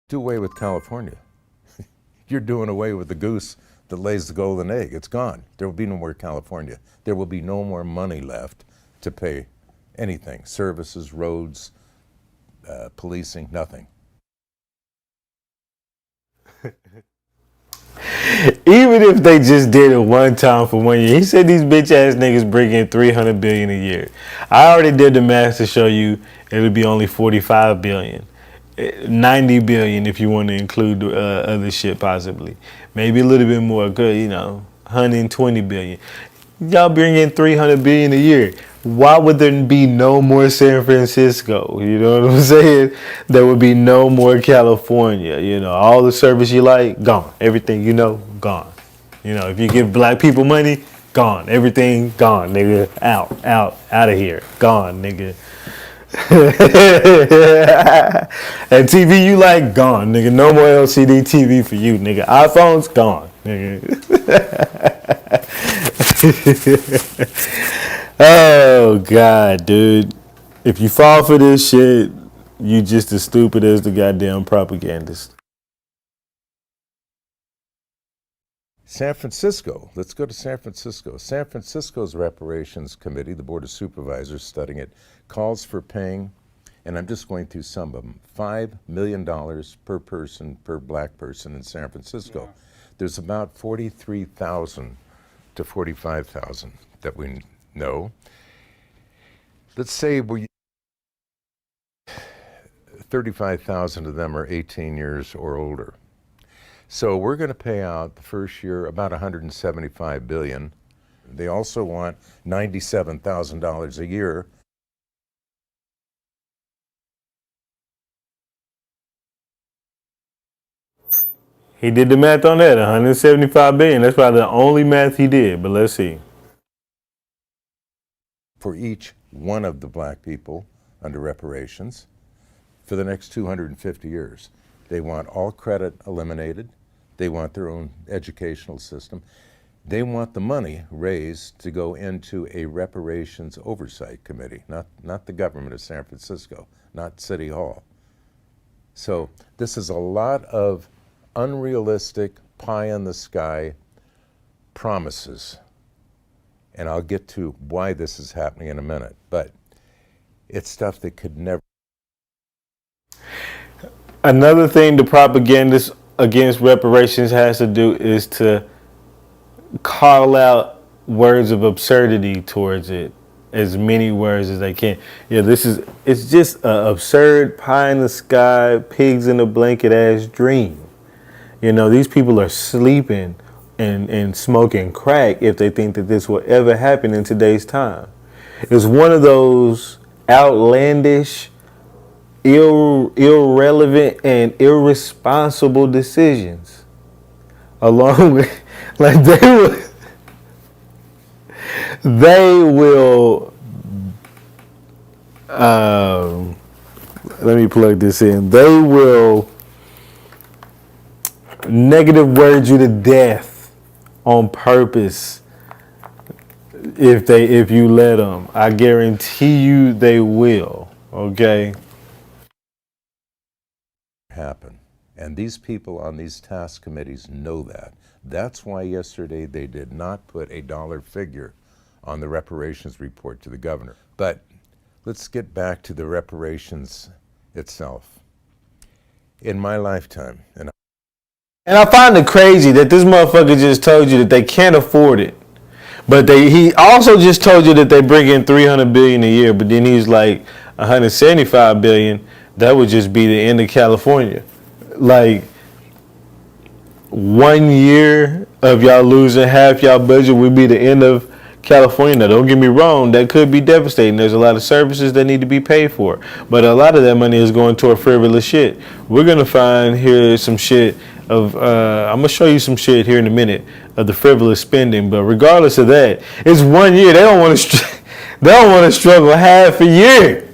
Do away with California. You're doing away with the goose that lays the golden egg. It's gone. There will be no more California. There will be no more money left to pay anything, services, roads, policing, nothing. Even if they just did it one time for 1 year, he said these bitch ass niggas bring in $300 billion a year. I already did the math to show you it would be only $45 billion. $90 billion if you want to include other shit possibly. Maybe a little bit more, good, $120 billion. Y'all bring in $300 billion a year. Why would there be no more San Francisco? You know what I'm saying? There would be no more California. All the service you like, gone. Everything gone. If you give black people money, gone. Everything gone, nigga. Out of here. Gone, nigga. And TV you like, gone, nigga. No more LCD TV for you, nigga. iPhones, gone, nigga. Oh, God, dude. If you fall for this shit, you just as stupid as the goddamn propagandist. San Francisco. Let's go to San Francisco. San Francisco's Reparations Committee, the Board of Supervisors studying it, calls for paying, and I'm just going through some of them, $5 million per person, per black person in San Francisco. Yeah. There's about 43,000 to 45,000 that we know. Let's say 35,000 of them are 18 years or older. So we're going to pay out the first year about $175 billion. They also want $97,000 a year. He did the math on that, $175 billion. That's probably the only math he did, but let's see. For each one of the black people under reparations for the next 250 years. They want all credit eliminated. They want their own educational system. They want the money raised to go into a reparations oversight committee, not the government of San Francisco, not City Hall. So this is a lot of unrealistic, pie-in-the-sky promises. And I'll get to why this is happening in a minute. But it's stuff that could never. Another thing the propagandists against reparations has to do is to call out words of absurdity towards it, as many words as they can. It's just an absurd, pie in the sky, pigs in a blanket ass dream. These people are sleeping and smoking crack if they think that this will ever happen in today's time. It's one of those outlandish, irrelevant, and irresponsible decisions. Along with, they will let me plug this in. They will negative word you to death on purpose if you let them. I guarantee you they will. Okay. Happen. And these people on these task committees know that. That's why yesterday they did not put a dollar figure on the reparations report to the governor. But let's get back to the reparations itself. In my lifetime, and I find it crazy that this motherfucker just told you that they can't afford it. But he also just told you that they bring in $300 billion a year, but then he's like $175 billion. That would just be the end of California. 1 year of y'all losing half y'all budget would be the end of California. Now, don't get me wrong, that could be devastating. There's a lot of services that need to be paid for. But a lot of that money is going toward frivolous shit. We're going to find here some shit of, I'm going to show you some shit here in a minute of the frivolous spending. But regardless of that, it's 1 year. They don't want to struggle half a year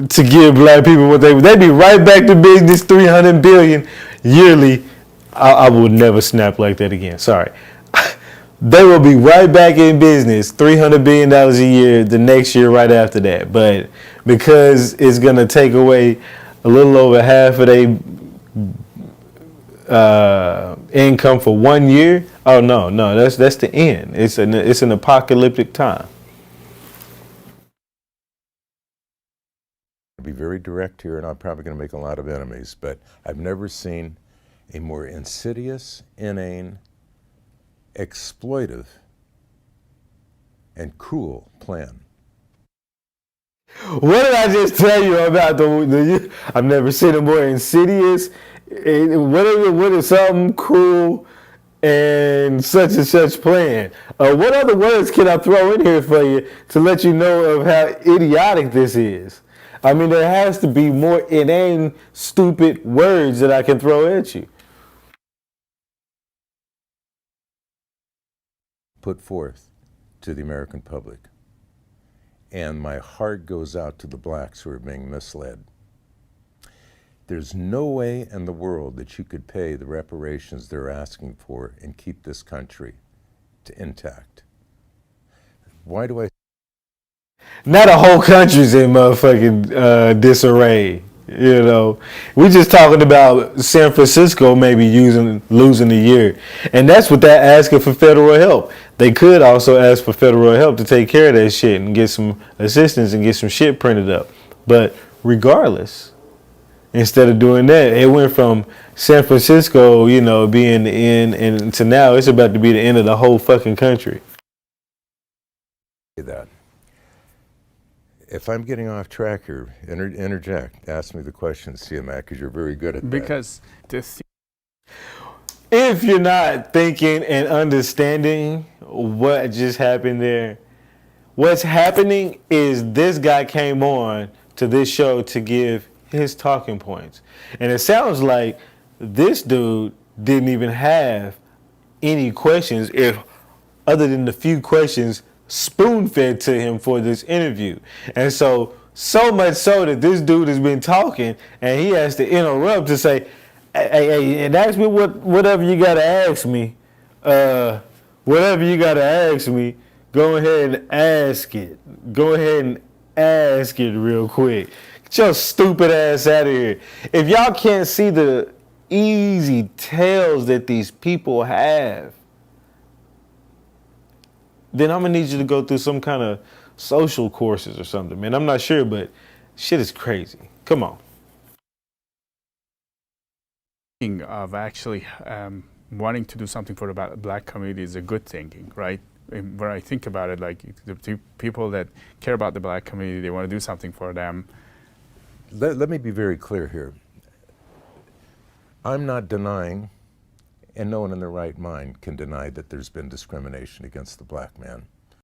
to give black people what they'd be right back to business, $300 billion yearly. I will never snap like that again. Sorry. They will be right back in business, $300 billion a year the next year right after that. But because it's going to take away a little over half of their income for 1 year, oh no, that's the end. It's an apocalyptic time. I'll be very direct here, and I'm probably going to make a lot of enemies, but I've never seen a more insidious, inane, exploitive, and cruel plan. What did I just tell you about the I've never seen a more insidious, what is something cruel and such plan? What other words can I throw in here for you to let you know of how idiotic this is? I mean, there has to be more inane, stupid words that I can throw at you. Put forth to the American public. And my heart goes out to the blacks who are being misled. There's no way in the world that you could pay the reparations they're asking for and keep this country intact. Why do I? Now the whole country's in motherfucking disarray. You know, we just talking about San Francisco maybe losing a year, and that's what they're asking for federal help. They could also ask for federal help to take care of that shit and get some assistance and get some shit printed up. But regardless, instead of doing that, it went from San Francisco, you know, being the end, and to now it's about to be the end of the whole fucking country. That. If I'm getting off track here, interject. Ask me the question, CMAC, because you're very good at that. Because if you're not thinking and understanding what just happened there, what's happening is this guy came on to this show to give his talking points. And it sounds like this dude didn't even have any questions, if other than the few questions spoon-fed to him for this interview. And so much so that this dude has been talking and he has to interrupt to say, hey, and ask me whatever you gotta ask me. Whatever you gotta ask me, go ahead and ask it. Go ahead and ask it real quick. Get your stupid ass out of here. If y'all can't see the easy tales that these people have, then I'm gonna need you to go through some kind of social courses or something, man. I'm not sure, but shit is crazy. Come on. of actually wanting to do something for the black community is a good thinking, right? And when I think about it, like the people that care about the black community, they want to do something for them. Let me be very clear here. I'm not denying, and no one in their right mind can deny, that there's been discrimination against the black man.